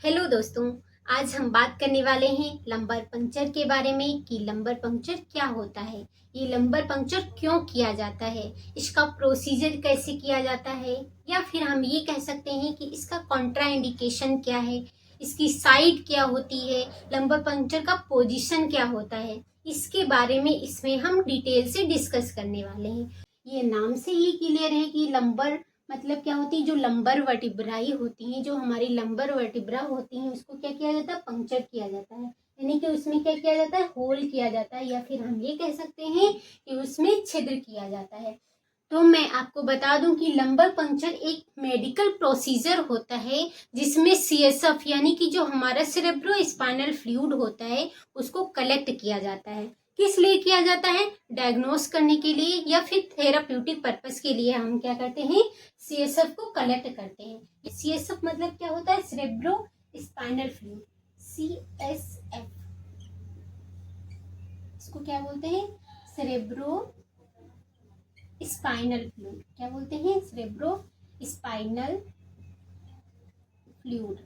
Hello दोस्तों। आज हम बात करने वाले हैं लंबर पंक्चर के बारे में कि लंबर पंक्चर क्या होता है, ये लंबर पंक्चर क्यों किया जाता है, इसका प्रोसीजर कैसे किया जाता है, या फिर हम ये कह सकते हैं कि इसका कॉन्ट्रा इंडिकेशन क्या है, इसकी साइड क्या होती है, लंबर पंक्चर का पोजीशन क्या होता है, इसके बारे में इसमें हम डिटेल से डिस्कस करने वाले हैं। ये नाम से ही क्लियर है कि लंबर मतलब क्या होती है, जो लंबर वर्टिब्राई होती हैं, जो हमारी लंबर वर्टिब्रा होती हैं, उसको क्या किया जाता है, पंक्चर किया जाता है। यानी कि उसमें क्या किया जाता है, होल किया जाता है, या फिर हम ये कह सकते हैं कि उसमें छिद्र किया जाता है। तो मैं आपको बता दूं कि लंबर पंक्चर एक मेडिकल प्रोसीजर होता है जिसमें सीएसएफ यानी कि जो हमारा सेरेब्रो स्पाइनल फ्लूइड होता है उसको कलेक्ट किया जाता है। किस लिए किया जाता है, डायग्नोस करने के लिए या फिर थेराप्यूटिक पर्पस के लिए हम क्या करते हैं, सीएसएफ को कलेक्ट करते हैं। सीएसएफ मतलब क्या होता है, सेरेब्रो स्पाइनल फ्लूइड, सीएसएफ। इसको क्या बोलते हैं, सेरेब्रो स्पाइनल फ्लूइड। क्या बोलते हैं, सेरेब्रो स्पाइनल फ्लूइड।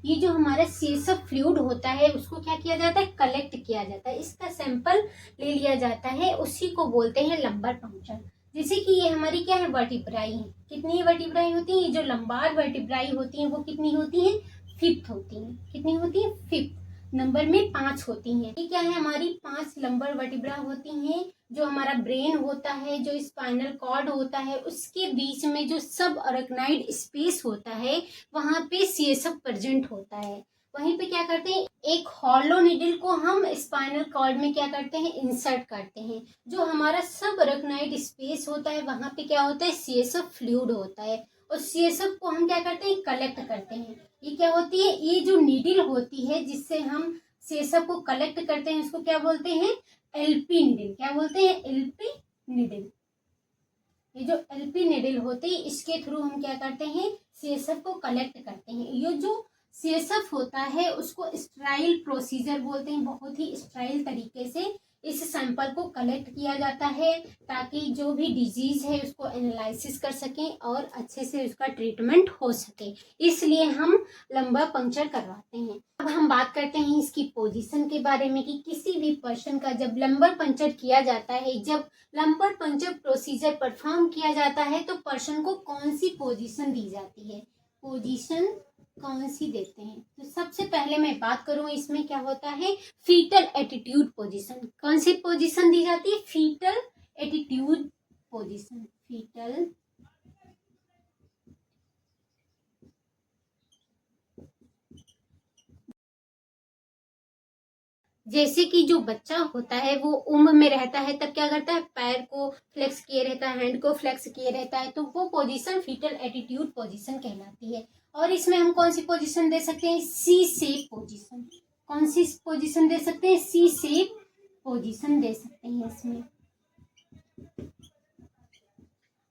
ये जो हमारा सीएसएफ फ्लूइड होता है उसको क्या किया जाता है, कलेक्ट किया जाता है, इसका सैंपल ले लिया जाता है, उसी को बोलते हैं लंबर पंक्चर। जैसे कि ये हमारी क्या है, वर्टिब्राई है। कितनी वर्टिब्राई होती है, जो लंबार वर्टिब्राई होती है वो कितनी होती है, फिफ्थ होती है। कितनी होती है, फिफ्थ नंबर में 5 होती हैं। ये क्या है, हमारी 5 लंबर वर्टिब्रा होती हैं। जो हमारा ब्रेन होता है, जो स्पाइनल कॉर्ड होता है, उसके बीच में जो सब अरेक्नाइड स्पेस होता है वहां पे सीएसएफ प्रेजेंट होता है। वहीं पे क्या करते हैं, एक हॉलो निडल को हम स्पाइनल कॉर्ड में क्या करते हैं, इंसर्ट करते हैं। जो हमारा सब अरेक्नाइड स्पेस होता है वहां पे क्या होता है, सीएसएफ फ्लूइड होता है, और सीएसएफ को हम क्या करते हैं, कलेक्ट करते हैं। ये क्या होती है, ये जो नीडल होती है जिससे हम सीएसएफ को कलेक्ट करते हैं उसको क्या बोलते हैं, एलपी निडल। क्या बोलते हैं, एलपी निडल। ये जो एलपी निडल होती है इसके थ्रू हम क्या करते हैं, सीएसएफ को कलेक्ट करते हैं। ये जो सीएसएफ होता है उसको स्टराइल प्रोसीजर बोलते हैं। बहुत ही स्टराइल तरीके से इस सैंपल को कलेक्ट किया जाता है ताकि जो भी डिजीज है उसको एनालिसिस कर सकें और अच्छे से उसका ट्रीटमेंट हो सके, इसलिए हम लंबा पंक्चर करवाते हैं। अब हम बात करते हैं इसकी पोजीशन के बारे में कि किसी भी पर्सन का जब लंबर पंक्चर किया जाता है, जब लंबर पंक्चर प्रोसीजर परफॉर्म किया जाता है तो पर्सन को कौन सी पोजीशन दी जाती है, पोजीशन कौन सी देते हैं। तो सबसे पहले मैं बात करूं इसमें क्या होता है, फीटल एटीट्यूड पोजीशन। कौन सी पोजीशन दी जाती है, फीटल एटीट्यूड पोजीशन। फीटल जैसे कि जो बच्चा होता है वो उम्र में रहता है तब क्या करता है, पैर को फ्लेक्स किए रहता है, हैंड को फ्लेक्स किए रहता है, तो वो पोजीशन फीटल एटीट्यूड पोजीशन कहलाती है। और इसमें हम कौन सी पोजीशन दे सकते हैं, सी शेप पोजीशन। कौन सी पोजीशन दे सकते हैं, सी शेप पोजीशन दे सकते हैं इसमें।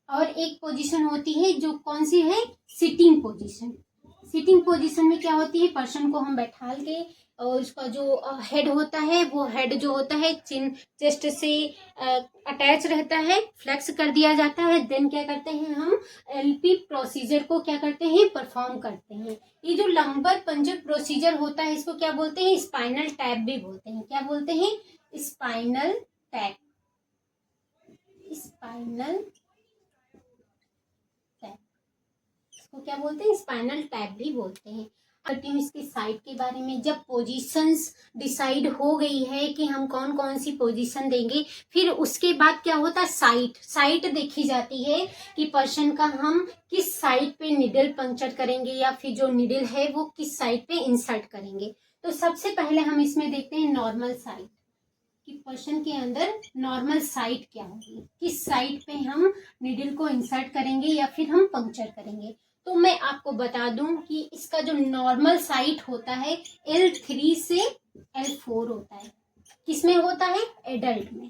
और एक पोजीशन होती है जो कौन सी है, सिटिंग पोजीशन। सिटिंग पोजीशन में क्या होती है, पर्सन को हम बैठाल के और उसका जो हेड होता है वो हेड जो होता है चिन चेस्ट से अटैच रहता है, फ्लेक्स कर दिया जाता है। देन क्या करते हैं, हम एलपी प्रोसीजर को क्या करते हैं, परफॉर्म करते हैं। ये जो लंबर पंक्चर प्रोसीजर होता है इसको क्या बोलते हैं, स्पाइनल टैप भी बोलते हैं। क्या बोलते हैं, स्पाइनल टैप। स्पाइनल इसको क्या बोलते हैं, स्पाइनल टैप भी बोलते हैं। करती हूँ इसके साइड के बारे में। जब पोजीशंस डिसाइड हो गई है कि हम कौन कौन सी पोजीशन देंगे, फिर उसके बाद क्या होता है, साइट साइट देखी जाती है कि पर्सन का हम किस साइड पे निडल पंक्चर करेंगे या फिर जो निडल है वो किस साइड पे इंसर्ट करेंगे। तो सबसे पहले हम इसमें देखते हैं नॉर्मल साइट, कि पर्सन के अंदर नॉर्मल साइट क्या होगी, किस साइट पे हम निडल को इंसर्ट करेंगे या फिर हम पंक्चर करेंगे। तो मैं आपको बता दूं कि इसका जो नॉर्मल साइट होता है L3 से L4 होता है। किसमें होता है, एडल्ट में।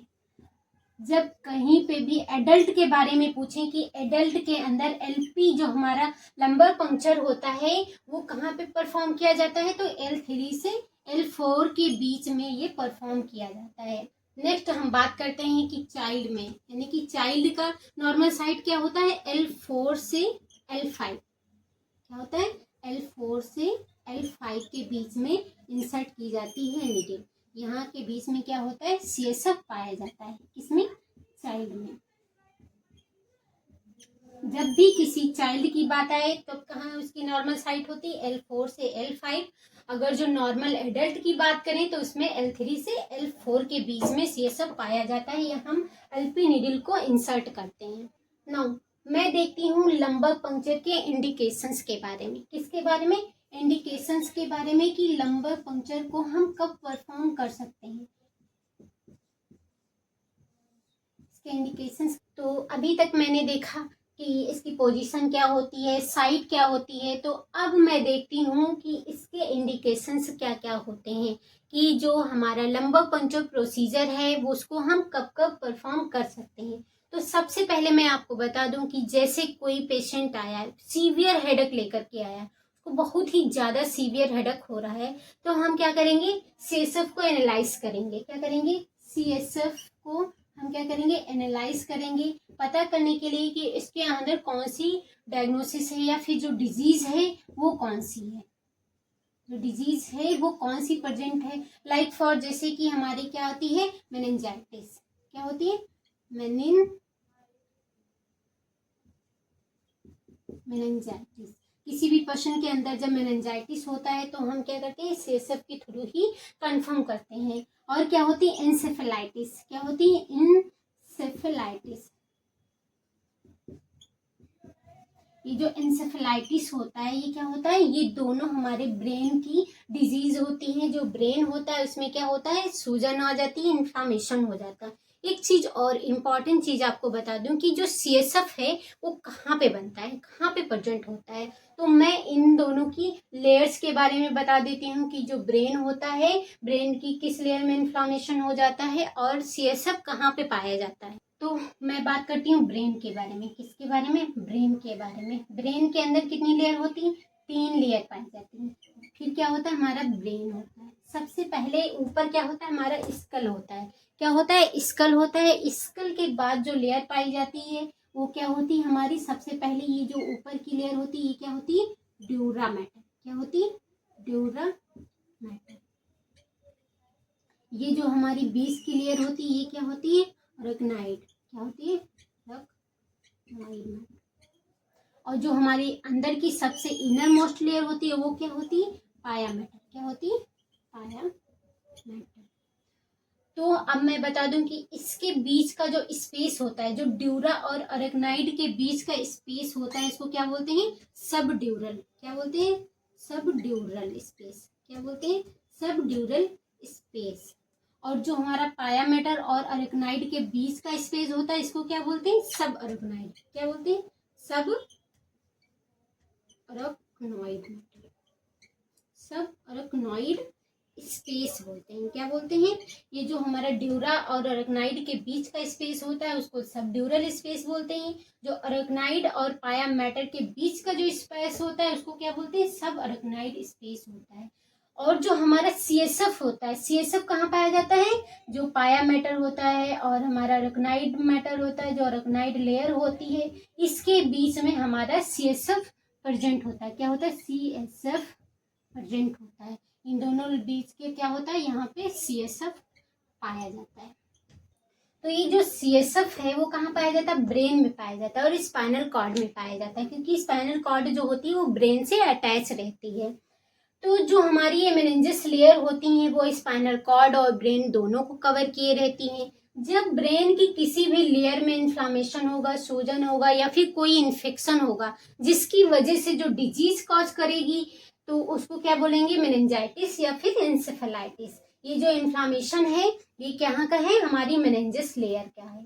जब कहीं पे भी एडल्ट के बारे में पूछें कि एडल्ट के अंदर एलपी जो हमारा लंबर पंक्चर होता है वो कहाँ पे परफॉर्म किया जाता है, तो L3 से L4 के बीच में ये परफॉर्म किया जाता है। नेक्स्ट हम बात करते हैं कि चाइल्ड में, यानी कि चाइल्ड का नॉर्मल साइट क्या होता है, L4 से L5। क्या होता है, L4 से L5 के बीच में इंसर्ट की जाती है नीडल। यहाँ के बीच में क्या होता है, CSF पाया जाता है, किसमें, चाइल्ड में। जब भी किसी चाइल्ड की बात आए तो कहाँ उसकी नॉर्मल साइट होती है, L4 से L5। अगर जो नॉर्मल एडल्ट की बात करें तो उसमें L3 से L4 के बीच में CSF पाया जाता है, या हम LP नीडल को इंसर्ट करते हैं। नाउ मैं देखती हूँ लंबर पंक्चर के इंडिकेशंस के बारे में। किसके बारे में, इंडिकेशंस के बारे में, कि लंबर पंक्चर को हम कब परफॉर्म कर सकते हैं, इसके इंडिकेशंस। तो अभी तक मैंने देखा कि इसकी पोजीशन क्या होती है, साइट क्या होती है, तो अब मैं देखती हूँ कि इसके इंडिकेशंस क्या क्या होते हैं, कि जो हमारा लंबर पंक्चर प्रोसीजर है वो उसको हम कब कब परफॉर्म कर सकते हैं। तो सबसे पहले मैं आपको बता दूं कि जैसे कोई पेशेंट आया है, सीवियर हेडेक लेकर के आया है, उसको बहुत ही ज़्यादा सीवियर हेडेक हो रहा है, तो हम क्या करेंगे, CSF को एनालाइज करेंगे। क्या करेंगे, CSF को हम क्या करेंगे, एनालाइज करेंगे, पता करने के लिए कि इसके अंदर कौन सी डायग्नोसिस है, या फिर जो डिजीज है वो कौन सी है, जो डिजीज है वो कौन सी प्रेजेंट है। लाइक फॉर जैसे कि हमारी क्या होती है, मेनिंजाइटिस। क्या होती है, मेनिंजाइटिस। किसी भी पर्सन के अंदर जब मेनिंजाइटिस होता है तो हम क्या करते हैं, CSF के थ्रू ही कंफर्म करते हैं। और क्या होती है, इंसेफेलाइटिस। क्या होती है, इंसेफेलाइटिस। ये जो इंसेफेलाइटिस होता है ये क्या होता है, ये दोनों हमारे ब्रेन की डिजीज होती है। जो ब्रेन होता है उसमें क्या होता है, सूजन आ जाती है, इन्फ्लामेशन हो जाता है। एक चीज और इम्पॉर्टेंट चीज आपको बता दूं कि जो CSF है वो कहाँ पे बनता है, कहाँ पे प्रेजेंट होता है। तो मैं इन दोनों की लेयर्स के बारे में बता देती हूँ कि जो ब्रेन होता है, ब्रेन की किस लेयर में इन्फ्लामेशन हो जाता है, और CSF कहाँ पे पाया जाता है। तो मैं बात करती हूँ ब्रेन के बारे में। किसके बारे में, ब्रेन के बारे में। ब्रेन के अंदर कितनी लेयर होती है, 3 लेयर पाई जाती है। फिर क्या होता है, हमारा ब्रेन होता है। सबसे पहले ऊपर क्या होता है, हमारा स्कल होता है। क्या होता है, स्कल होता है। स्कल के बाद जो लेयर पाई जाती है वो क्या होती है हमारी, सबसे पहले ये जो ऊपर की लेयर होती है ये क्या होती है, ड्यूरा मैटर। क्या होती है, ड्यूरा मैटर। ये जो हमारी बीच की लेयर होती है ये क्या होती है, रग्नाइड। क्या होती है, रग्नाइड। और जो हमारी अंदर की सबसे इनर मोस्ट लेयर होती है वो क्या होती है, पाया मैटर। क्या होती है, पाया मैटर। तो अब मैं बता दूं कि इसके बीच का जो स्पेस होता है, जो ड्यूरा और अरेक्नाइड के बीच का स्पेस होता है, इसको क्या बोलते हैं, सब ड्यूरल। क्या बोलते हैं, सब ड्यूरल स्पेस। क्या बोलते हैं, सब ड्यूरल स्पेस। और जो हमारा पाया मैटर और अरेक्नाइड के बीच का स्पेस होता है इसको क्या बोलते हैं, सब अरेक्नाइड। क्या बोलते हैं, सब अरेक्नॉइड। सब अरेक्नॉइड स्पेस बोलते हैं। क्या बोलते हैं, ये जो हमारा ड्यूरा और अरेक्नाइड के बीच का स्पेस होता है उसको सब ड्यूरल स्पेस बोलते हैं। जो अरेक्नाइड और पाया मैटर के बीच का जो स्पेस होता है उसको क्या बोलते हैं, सब अरेक्नाइड स्पेस होता है। और जो हमारा CSF होता है, CSF कहाँ पाया जाता है, जो पाया मैटर होता है और हमारा अरेक्नाइड मैटर होता है, जो अरेक्नाइड लेयर होती है, इसके बीच में हमारा CSF प्रेजेंट होता है। क्या होता है, CSF प्रेजेंट होता है। इन दोनों बीच के क्या होता है, यहाँ पे CSF पाया जाता है। तो ये जो CSF है वो कहाँ पाया जाता है, ब्रेन में पाया जाता है और स्पाइनल कॉर्ड में पाया जाता है, क्योंकि स्पाइनल कॉर्ड जो होती है वो ब्रेन से अटैच रहती है। तो जो हमारी ये मेनिंजेस लेयर होती हैं वो स्पाइनल कॉर्ड और ब्रेन दोनों को कवर किए रहती हैं। जब ब्रेन की किसी भी लेयर में इन्फ्लामेशन होगा, सूजन होगा या फिर कोई इन्फेक्शन होगा जिसकी वजह से जो डिजीज कॉज करेगी तो उसको क्या बोलेंगे, मेनिंजाइटिस या फिर इंसेफेलाइटिस। ये जो इन्फ्लामेशन है ये कहाँ का है, हमारी मेनिंजेस लेयर का है।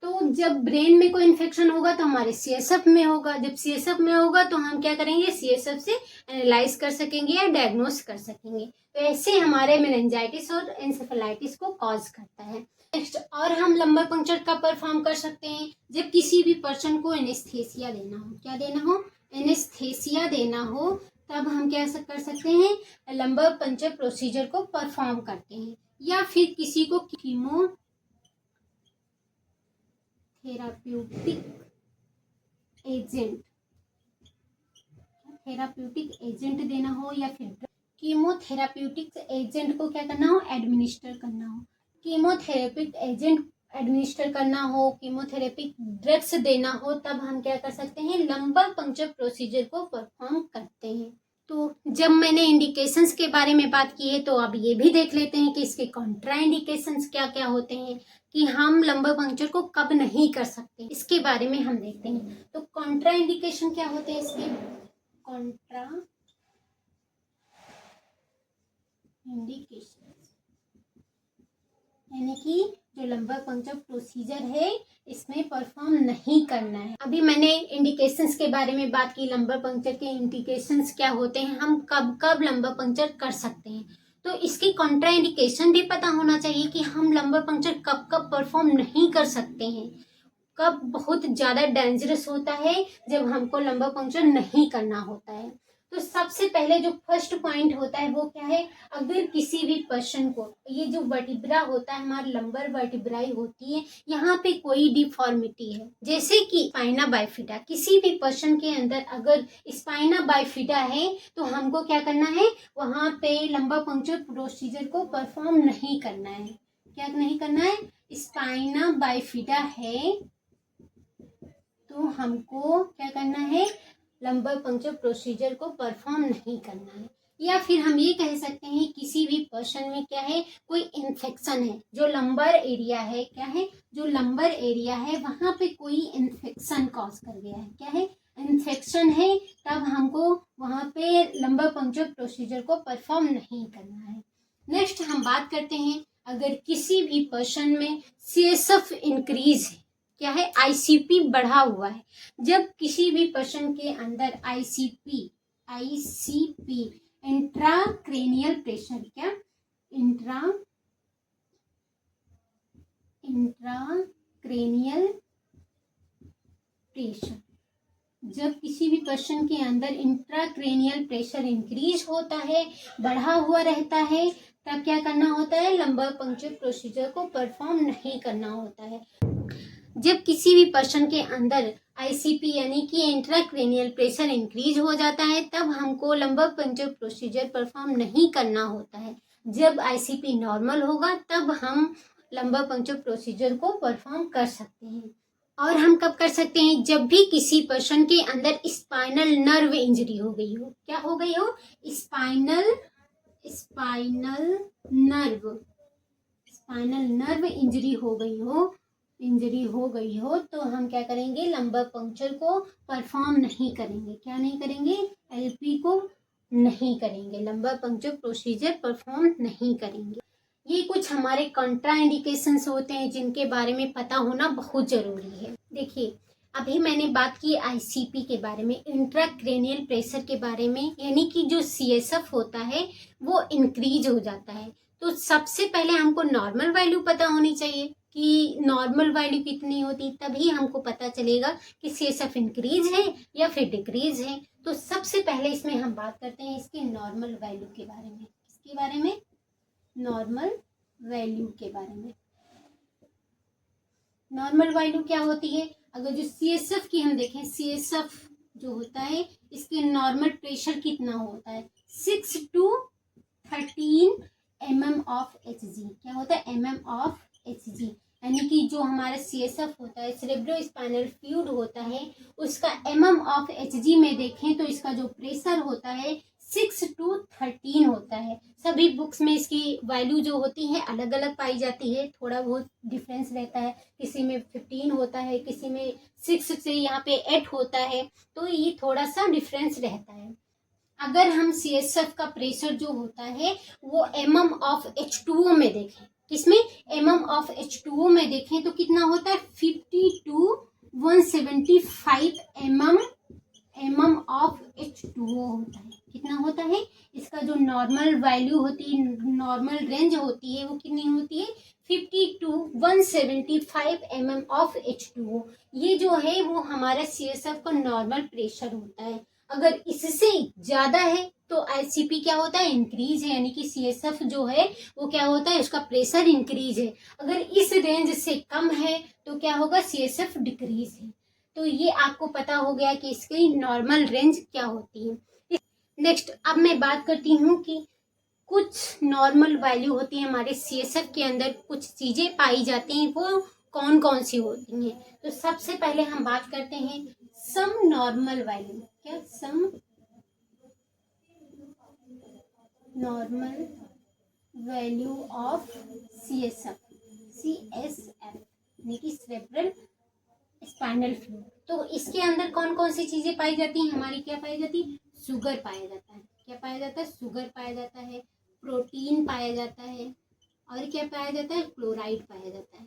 तो जब ब्रेन में कोई इन्फेक्शन होगा तो हमारे CSF में होगा। जब CSF में होगा तो हम क्या करेंगे, CSF से एनालाइज कर सकेंगे या डायग्नोस कर सकेंगे। तो ऐसे हमारे मेनिंजाइटिस और इंसेफेलाइटिस को कॉज करता है। नेक्स्ट, और हम लंबर पंक्चर कब परफॉर्म कर सकते हैं, जब किसी भी पर्सन को एनेस्थेसिया देना हो। क्या देना हो, एनेस्थेसिया देना हो, तब हम क्या कर सकते हैं, लंबर पंक्चर प्रोसीजर को परफॉर्म करते हैं। या फिर किसी को chemo therapeutic agent therapeutic agent देना हो या फिर कीमोथेराप्यूटिक एजेंट को क्या करना हो, एडमिनिस्टर करना हो, कीमोथेरेपिक एजेंट एडमिनिस्टर करना हो, कीमोथेरेपिक ड्रग्स देना हो, तब हम क्या कर सकते हैं, लंबर पंक्चर प्रोसीजर को परफॉर्म करते हैं। तो जब मैंने इंडिकेशंस के बारे में बात की है तो अब ये भी देख लेते हैं कि इसके कॉन्ट्रा इंडिकेशंस क्या क्या होते हैं, कि हम लंबर पंक्चर को कब नहीं कर सकते, इसके बारे में हम देखते हैं। तो कॉन्ट्रा इंडिकेशन क्या होते हैं इसके, कॉन्ट्रा इंडिकेशन यानी कि जो लंबर पंक्चर प्रोसीजर है इसमें परफॉर्म नहीं करना है। अभी मैंने इंडिकेशंस के बारे में बात की, लंबर पंक्चर के इंडिकेशंस क्या होते हैं, हम कब कब लंबर पंक्चर कर सकते हैं। तो इसकी कॉन्ट्रा इंडिकेशन भी पता होना चाहिए कि हम लंबर पंक्चर कब कब परफॉर्म नहीं कर सकते हैं, कब बहुत ज़्यादा डेंजरस होता है जब हमको लंबर पंक्चर नहीं करना होता है। तो सबसे पहले जो फर्स्ट पॉइंट होता है वो क्या है, अगर किसी भी पर्सन को ये जो वर्टिब्रा होता है, हमारी लंबर वर्टिब्राई होती है, यहाँ पे कोई डिफॉर्मिटी है, जैसे कि स्पाइना बाइफिडा, किसी भी पर्सन के अंदर अगर स्पाइना बाइफिडा है तो हमको क्या करना है, वहाँ पे लंबर पंक्चर प्रोसीजर को परफॉर्म नहीं करना है। क्या नहीं करना है, स्पाइना बाइफिडा है तो हमको क्या करना है, लंबर पंक्चर प्रोसीजर को परफॉर्म नहीं करना है। या फिर हम ये कह सकते हैं किसी भी पर्सन में क्या है, कोई इन्फेक्शन है, जो लंबर एरिया है, क्या है, जो लंबर एरिया है वहाँ पे कोई इन्फेक्शन कॉज कर गया है, क्या है, इन्फेक्शन है, तब हमको वहाँ पे लंबर पंक्चर प्रोसीजर को परफॉर्म नहीं करना है। नेक्स्ट हम बात करते हैं, अगर किसी भी पर्सन में CSF इंक्रीज है, क्या है, ICP बढ़ा हुआ है, जब किसी भी पर्सन के अंदर ICP इंट्राक्रेनियल प्रेशर, क्या इंट्राक्रेनियल प्रेशर, जब किसी भी पर्सन के अंदर इंट्राक्रेनियल प्रेशर इंक्रीज होता है, बढ़ा हुआ रहता है, तब क्या करना होता है, लंबर पंक्चर प्रोसीजर को परफॉर्म नहीं करना होता है। जब किसी भी पर्सन के अंदर ICP यानी कि इंट्राक्रेनियल प्रेशर इंक्रीज हो जाता है, तब हमको लंबर पंक्चर प्रोसीजर परफॉर्म नहीं करना होता है। जब ICP नॉर्मल होगा तब हम लंबर पंक्चर प्रोसीजर को परफॉर्म कर सकते हैं। और हम कब कर सकते हैं, जब भी किसी पर्सन के अंदर स्पाइनल नर्व इंजरी हो गई हो, क्या हो गई हो, स्पाइनल नर्व इंजरी हो गई हो तो हम क्या करेंगे, लंबर पंक्चर को परफॉर्म नहीं करेंगे। क्या नहीं करेंगे, LP को नहीं करेंगे, लंबर पंक्चर प्रोसीजर परफॉर्म नहीं करेंगे। ये कुछ हमारे कॉन्ट्रा इंडिकेशंस होते हैं जिनके बारे में पता होना बहुत जरूरी है। देखिए, अभी मैंने बात की ICP के बारे में, इंट्राक्रेनियल प्रेशर के बारे में, यानी कि जो CSF होता है वो इंक्रीज हो जाता है। तो सबसे पहले हमको नॉर्मल वैल्यू पता होनी चाहिए कि नॉर्मल वैल्यू कितनी होती, तभी हमको पता चलेगा कि CSF इंक्रीज है या फिर डिक्रीज है। तो सबसे पहले इसमें हम बात करते हैं इसके नॉर्मल वैल्यू के बारे में, इसके बारे में, नॉर्मल वैल्यू के बारे में। नॉर्मल वैल्यू क्या होती है, अगर जो CSF की हम देखें, CSF जो होता है इसके नॉर्मल प्रेशर कितना होता है, 6 to 13 mm of Hg, क्या होता है, mm of Hg, यानी कि जो हमारा CSF होता है, सेरेब्रोस्पाइनल फ्लूइड होता है, उसका mm of Hg में देखें तो इसका जो प्रेशर होता है 6 to 13 होता है। सभी बुक्स में इसकी वैल्यू जो होती है अलग अलग पाई जाती है, थोड़ा बहुत डिफरेंस रहता है, किसी में 15 होता है, किसी में 6 से यहाँ पे 8 होता है, तो ये थोड़ा सा डिफरेंस रहता है। अगर हम CSF का प्रेशर जो होता है वो mm of H2O में देखें, किसमें, mm of H2O में देखें तो कितना होता है, 50 to 175 mm of H2O होता है। कितना होता है, इसका जो नॉर्मल वैल्यू होती है, नॉर्मल रेंज होती है, वो कितनी होती है, 50 to 175 mm of H2O। ये जो है वो हमारा CSF का नॉर्मल प्रेशर होता है। अगर इससे ज्यादा है तो ICP क्या होता है, इंक्रीज है, यानी कि CSF जो है वो क्या होता है, उसका प्रेशर इंक्रीज है। अगर इस रेंज से कम है तो क्या होगा, CSF डिक्रीज है। तो ये आपको पता हो गया कि इसकी नॉर्मल रेंज क्या होती है। नेक्स्ट अब मैं बात करती हूँ कि कुछ नॉर्मल वैल्यू होती है हमारे CSF के अंदर, कुछ चीजें पाई जाती हैं, वो कौन कौन सी होती हैं। तो सबसे पहले हम बात करते हैं सम नॉर्मल वैल्यू। क्या? Some normal value of CSF यानी कि सेरेब्रल स्पाइनल फ्लूइड। तो इसके अंदर कौन कौन सी चीजें पाई जाती हैं हमारी? क्या पाई जाती है? शुगर पाया जाता है। क्या पाया जाता है? शुगर पाया जाता है, प्रोटीन पाया जाता है, और क्या पाया जाता है? क्लोराइड पाया जाता है।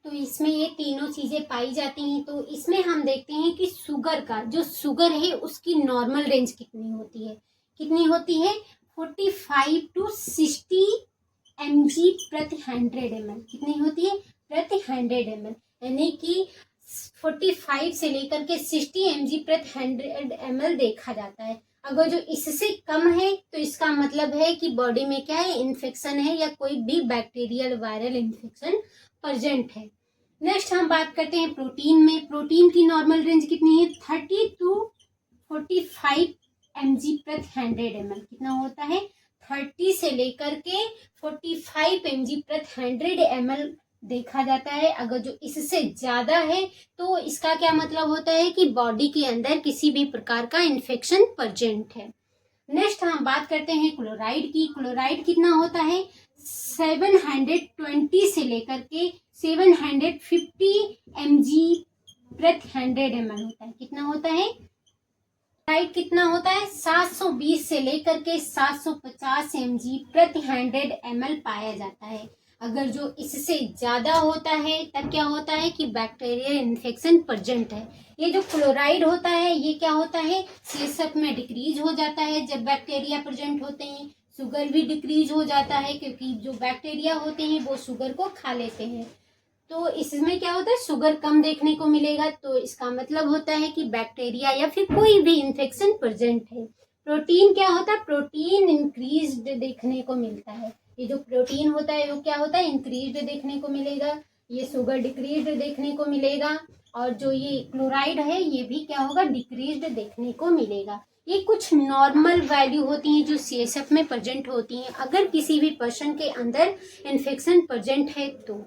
तो इसमें ये तीनों चीजें पाई जाती हैं। तो इसमें हम देखते हैं कि शुगर का जो शुगर है उसकी नॉर्मल रेंज कितनी होती है? कितनी होती है? 45 to 60 mg प्रति 100 ml। कितनी होती है? प्रति 100 ml, यानी कि 45 से लेकर के 60 mg प्रति 100 ml देखा जाता है। अगर जो इससे कम है तो इसका मतलब है कि बॉडी में क्या है? इन्फेक्शन है, या कोई भी बैक्टीरियल वायरल इन्फेक्शन प्रेजेंट है। नेक्स्ट हम बात करते हैं प्रोटीन में। प्रोटीन की नॉर्मल रेंज कितनी है? 30 to 45 mg प्रति 100 ml। कितना होता है? 30 से लेकर के 45 mg प्रति 100 ml देखा जाता है। अगर जो इससे ज्यादा है तो इसका क्या मतलब होता है कि बॉडी के अंदर किसी भी प्रकार का इन्फेक्शन प्रेजेंट है। नेक्स्ट हम बात करते हैं क्लोराइड की। क्लोराइड कितना होता है? 720 से लेकर के 750 mg प्रति 100 ml होता है। कितना होता है? क्लोराइड कितना होता है? 720 से लेकर के 750 mg प्रति 100 ml पाया जाता है। अगर जो इससे ज्यादा होता है तब क्या होता है कि बैक्टीरियल इन्फेक्शन प्रेजेंट है। ये जो क्लोराइड होता है ये क्या होता है? CSF में डिक्रीज हो जाता है जब बैक्टीरिया प्रेजेंट होते हैं। शुगर भी डिक्रीज हो जाता है क्योंकि जो बैक्टीरिया होते हैं वो शुगर को खा लेते हैं। तो इसमें क्या होता है? शुगर कम देखने को मिलेगा, तो इसका मतलब होता है कि बैक्टीरिया या फिर कोई भी इन्फेक्शन प्रेजेंट है। प्रोटीन क्या होता है? प्रोटीन इंक्रीज्ड देखने को मिलता है। ये जो प्रोटीन होता है वो क्या होता है? इंक्रीज्ड देखने को मिलेगा। ये शुगर डिक्रीज्ड देखने को मिलेगा, और जो ये क्लोराइड है ये भी क्या होगा? डिक्रीज्ड देखने को मिलेगा। ये कुछ नॉर्मल वैल्यू होती हैं जो CSF में प्रेजेंट होती हैं अगर किसी भी पर्सन के अंदर इन्फेक्शन प्रेजेंट है तो।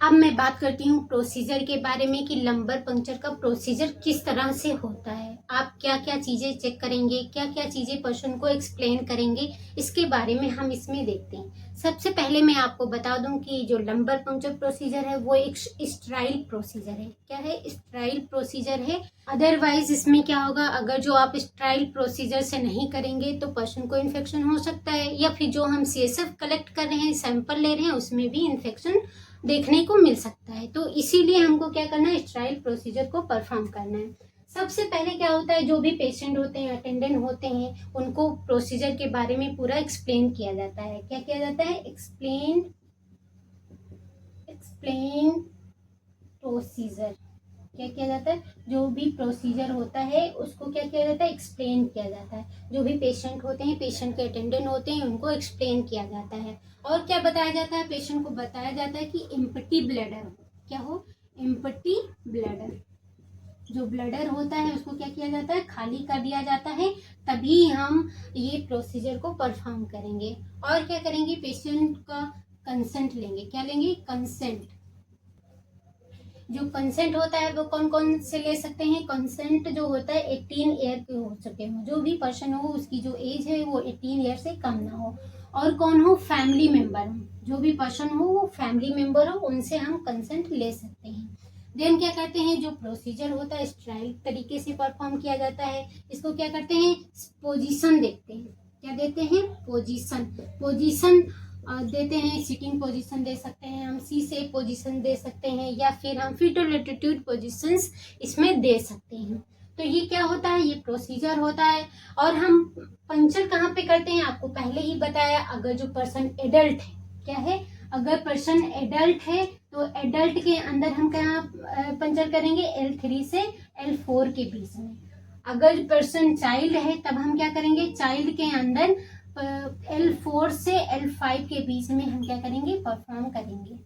अब मैं बात करती हूँ प्रोसीजर के बारे में कि लंबर पंक्चर का प्रोसीजर किस तरह से होता है। आप क्या क्या चीजें चेक करेंगे, क्या क्या चीजें पर्सन को एक्सप्लेन करेंगे, इसके बारे में हम इसमें देखते हैं। सबसे पहले मैं आपको बता दूं कि जो लंबर पंक्चर प्रोसीजर है वो एक स्टेराइल प्रोसीजर है। क्या है? स्टेराइल प्रोसीजर है। अदरवाइज इसमें क्या होगा? अगर जो आप स्टेराइल प्रोसीजर से नहीं करेंगे तो पर्सन को इन्फेक्शन हो सकता है, या फिर जो हम CSF कलेक्ट कर रहे हैं, सैंपल ले रहे हैं, उसमें भी इन्फेक्शन देखने को मिल सकता है। तो इसीलिए हमको क्या करना है? स्टेराइल प्रोसीजर को परफॉर्म करना है। सबसे पहले क्या होता है? जो भी पेशेंट होते हैं, अटेंडेंट होते हैं, उनको प्रोसीजर के बारे में पूरा एक्सप्लेन किया जाता है। क्या किया जाता है? Explain procedure. क्या किया जाता है? जो भी प्रोसीजर होता है उसको क्या किया जाता है? एक्सप्लेन किया जाता है। जो भी पेशेंट होते हैं, पेशेंट के अटेंडेंट होते हैं, उनको एक्सप्लेन किया जाता है। और क्या बताया जाता है? पेशेंट को बताया जाता है कि एम्प्टी ब्लैडर क्या हो? Empty bladder. जो ब्लैडर होता है उसको क्या किया जाता है? खाली कर दिया जाता है, तभी हम ये प्रोसीजर को परफॉर्म करेंगे। और क्या करेंगे? पेशेंट का कंसेंट लेंगे। क्या लेंगे? कंसेंट। जो कंसेंट होता है वो कौन कौन से ले सकते हैं? कंसेंट जो होता है 18 ईयर के हो चुके हो, जो भी पर्सन हो उसकी जो एज है वो 18 ईयर से कम ना हो। और कौन हो? फैमिली मेंबर हो। जो भी पर्सन हो वो फैमिली मेंबर हो, उनसे हम कंसेंट ले सकते हैं। देन क्या करते हैं? जो प्रोसीजर होता है स्टेराइल तरीके से परफॉर्म किया जाता है। इसको क्या करते हैं? पोजीशन देखते हैं। क्या देते हैं? पोजीशन देते हैं। सिटिंग पोजीशन दे सकते हैं हम, सी से पोजीशन दे सकते हैं, या फिर हम फीटल एटीट्यूड पोजीशंस इसमें दे सकते हैं। तो ये क्या होता है? ये प्रोसीजर होता है। और हम पंचर कहाँ पे करते हैं? आपको पहले ही बताया। अगर जो पर्सन एडल्ट है, क्या है? अगर पर्सन एडल्ट है तो एडल्ट के अंदर हम कहाँ पंचर करेंगे? L3 से L4 के बीच में। अगर पर्सन चाइल्ड है तब हम क्या करेंगे? चाइल्ड के अंदर L4 से L5 के बीच में हम क्या करेंगे? परफॉर्म करेंगे।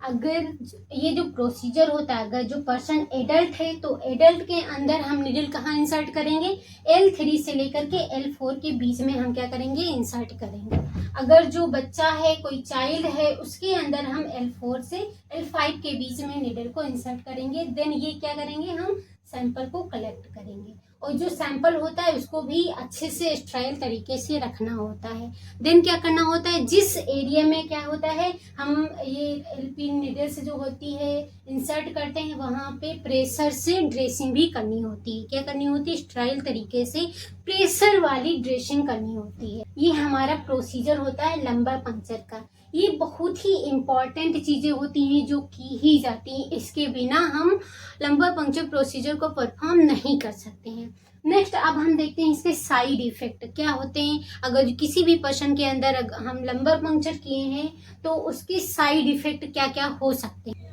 अगर ये जो प्रोसीजर होता है, अगर जो पर्सन एडल्ट है तो एडल्ट के अंदर हम निडल कहाँ इंसर्ट करेंगे, L3 से लेकर के L4 के बीच में हम क्या करेंगे, इंसर्ट करेंगे। अगर जो बच्चा है, कोई चाइल्ड है, उसके अंदर हम L4 से L5 के बीच में निडल को इंसर्ट करेंगे। देन ये क्या करेंगे, हम सैंपल को कलेक्ट करेंगे और जो सैंपल होता है उसको भी अच्छे से स्ट्राइल तरीके से रखना होता है। देन क्या करना होता है, जिस एरिया में क्या होता है हम ये एलपी नीडल्स जो होती है इंसर्ट करते हैं, वहाँ पे प्रेशर से ड्रेसिंग भी करनी होती है। क्या करनी होती है, स्ट्राइल तरीके से प्रेशर वाली ड्रेसिंग करनी होती है। ये हमारा प्रोसीजर होता है लंबर पंक्चर का। ये बहुत ही इम्पॉर्टेंट चीज़ें होती हैं जो की ही जाती हैं, इसके बिना हम लंबर पंक्चर प्रोसीजर को परफॉर्म नहीं कर सकते हैं। नेक्स्ट अब हम देखते हैं इसके साइड इफेक्ट क्या होते हैं। अगर किसी भी पर्सन के अंदर हम लंबर पंक्चर किए हैं तो उसके साइड इफेक्ट क्या क्या हो सकते हैं,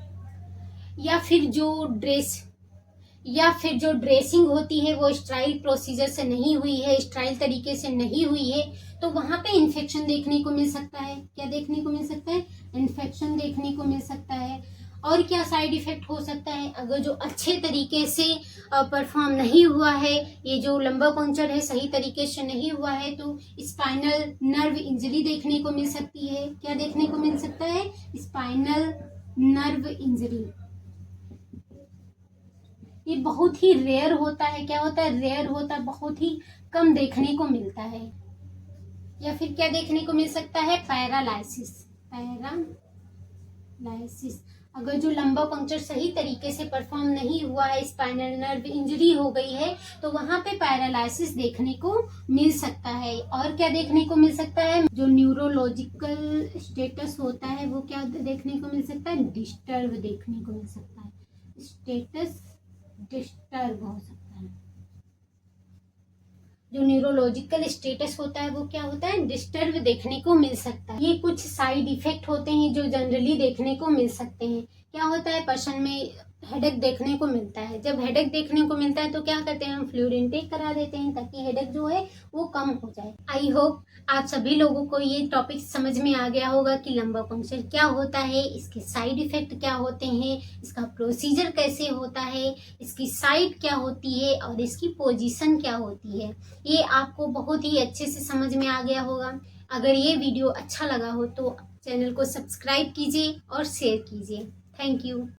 या फिर जो ड्रेसिंग होती है वो स्ट्राइल प्रोसीजर से नहीं हुई है, स्ट्राइल तरीके से नहीं हुई है, तो वहाँ पे इन्फेक्शन देखने को मिल सकता है। क्या देखने को मिल सकता है, इन्फेक्शन देखने को मिल सकता है। और क्या साइड इफेक्ट हो सकता है, अगर जो अच्छे तरीके से परफॉर्म नहीं हुआ है, ये जो लंबर पंक्चर है सही तरीके से नहीं हुआ है, तो स्पाइनल नर्व इंजरी देखने को मिल सकती है। क्या देखने को मिल सकता है, स्पाइनल नर्व इंजरी। ये बहुत ही रेयर होता है। क्या होता है, रेयर होता है, बहुत ही कम देखने को मिलता है। या फिर क्या देखने को मिल सकता है, पैरालाइसिस। अगर जो लंबर पंक्चर सही तरीके से परफॉर्म नहीं हुआ है, स्पाइनल नर्व इंजरी हो गई है, तो वहां पे पैरालाइसिस देखने को मिल सकता है। और क्या देखने को मिल सकता है, जो न्यूरोलॉजिकल स्टेटस होता है वो क्या देखने को मिल सकता है, डिस्टर्ब देखने को मिल सकता है। स्टेटस डिस्टर्ब हो सकता है। जो न्यूरोलॉजिकल स्टेटस होता है वो क्या होता है, डिस्टर्ब देखने को मिल सकता है। ये कुछ साइड इफेक्ट होते हैं जो जनरली देखने को मिल सकते हैं। क्या होता है, पर्सन में हेडेक देखने को मिलता है। जब हेडेक देखने को मिलता है तो क्या करते हैं, हम फ्लूइड इनटेक करा देते हैं ताकि हेडेक जो है वो कम हो जाए। आई होप आप सभी लोगों को ये टॉपिक समझ में आ गया होगा कि लंबर पंक्चर क्या होता है, इसके साइड इफेक्ट क्या होते हैं, इसका प्रोसीजर कैसे होता है, इसकी साइड क्या होती है और इसकी पोजीशन क्या होती है। ये आपको बहुत ही अच्छे से समझ में आ गया होगा। अगर ये वीडियो अच्छा लगा हो तो चैनल को सब्सक्राइब कीजिए और शेयर कीजिए। Thank you.